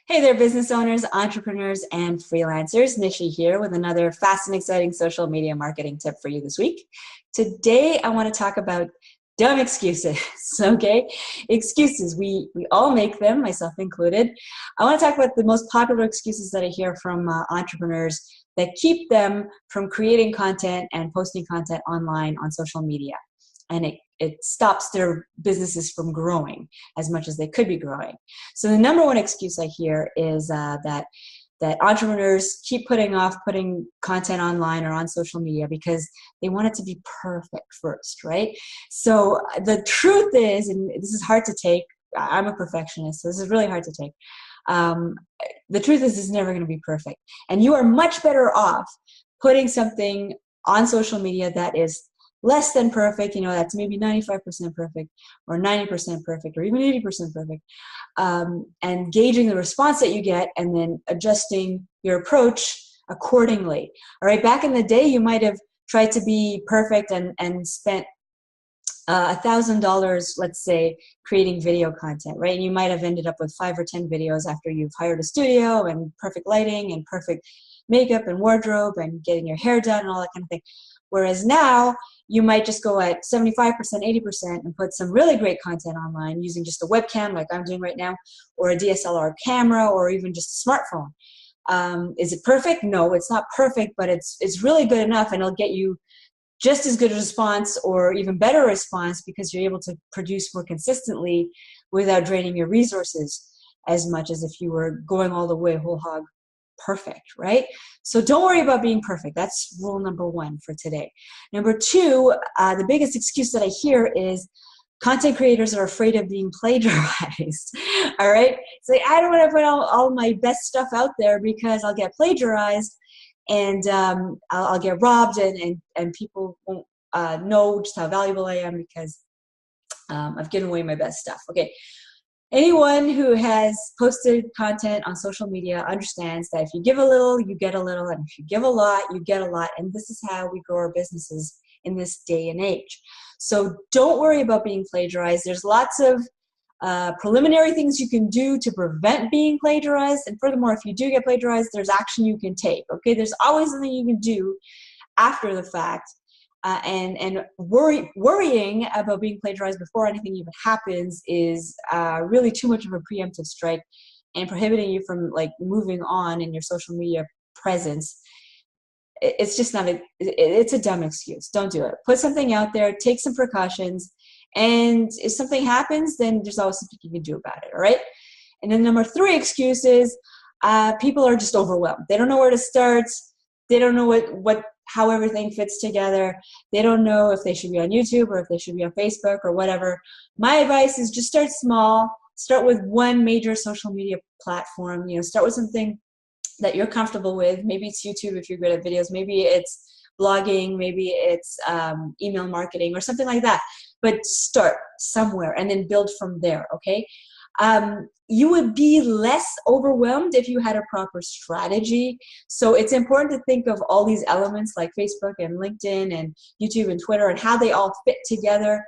Hey there, business owners, entrepreneurs, and freelancers. Nishi here with another fast and exciting social media marketing tip for you this week. Today, I want to talk about dumb excuses, okay? Excuses, we all make them, myself included. I want to talk about the most popular excuses that I hear from entrepreneurs that keep them from creating content and posting content online on social media. And it stops their businesses from growing as much as they could be growing. So the number one excuse I hear is that entrepreneurs keep putting off putting content online or on social media because they want it to be perfect first, right? So the truth is, and this is hard to take, I'm a perfectionist, so this is really hard to take. The truth is, it's never going to be perfect. And you are much better off putting something on social media that is less than perfect, that's maybe 95% perfect or 90% perfect or even 80% perfect, and gauging the response that you get and then adjusting your approach accordingly. All right, back in the day, you might have tried to be perfect and spent $1,000, let's say, creating video content, right? And you might have ended up with 5 or 10 videos after you've hired a studio and perfect lighting and perfect makeup and wardrobe and getting your hair done and all that kind of thing. Whereas now, you might just go at 75%, 80% and put some really great content online using just a webcam like I'm doing right now, or a DSLR camera, or even just a smartphone. Is it perfect? No, it's not perfect, but it's really good enough, and it'll get you just as good a response or even better response because you're able to produce more consistently without draining your resources as much as if you were going all the way whole hog perfect, right? So don't worry about being perfect. That's rule number one for today. Number two, the biggest excuse that I hear is content creators are afraid of being plagiarized. All right. It's like, I don't want to put all my best stuff out there because I'll get plagiarized and I'll get robbed and people won't know just how valuable I am because I've given away my best stuff. Okay. Anyone who has posted content on social media understands that if you give a little, you get a little, and if you give a lot, you get a lot, and this is how we grow our businesses in this day and age. So don't worry about being plagiarized. There's lots of preliminary things you can do to prevent being plagiarized, and furthermore, if you do get plagiarized, there's action you can take, okay? There's always something you can do after the fact. And worrying about being plagiarized before anything even happens is really too much of a preemptive strike and prohibiting you from like moving on in your social media presence. It's just not it's a dumb excuse. Don't do it. Put something out there, take some precautions, and if something happens, then there's always something you can do about it, all right? And then number 3 excuse is people are just overwhelmed. They don't know where to start. They don't know how everything fits together. They don't know if they should be on YouTube or if they should be on Facebook or whatever. My advice is just start small. Start with one major social media platform. Start with something that you're comfortable with. Maybe it's YouTube if you're good at videos. Maybe it's blogging. Maybe it's email marketing or something like that. But start somewhere and then build from there, okay? You would be less overwhelmed if you had a proper strategy. So it's important to think of all these elements like Facebook and LinkedIn and YouTube and Twitter and how they all fit together.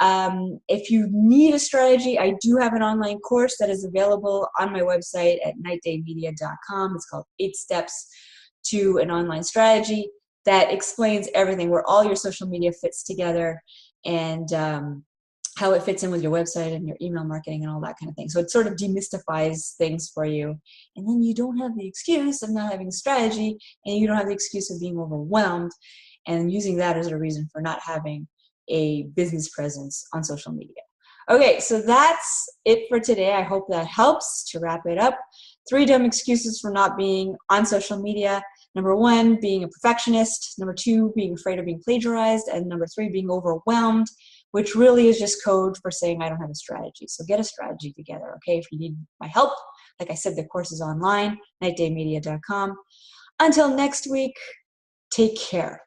If you need a strategy, I do have an online course that is available on my website at nightdaymedia.com. It's called 8 Steps to an Online Strategy that explains everything, where all your social media fits together and how it fits in with your website and your email marketing and all that kind of thing. So it sort of demystifies things for you. And then you don't have the excuse of not having a strategy, and you don't have the excuse of being overwhelmed and using that as a reason for not having a business presence on social media. Okay, so that's it for today. I hope that helps. To wrap it up, 3 dumb excuses for not being on social media. Number 1, being a perfectionist. Number 2, being afraid of being plagiarized. And number 3, being overwhelmed, which really is just code for saying I don't have a strategy. So get a strategy together, okay? If you need my help, like I said, the course is online, nightdaymedia.com. Until next week, take care.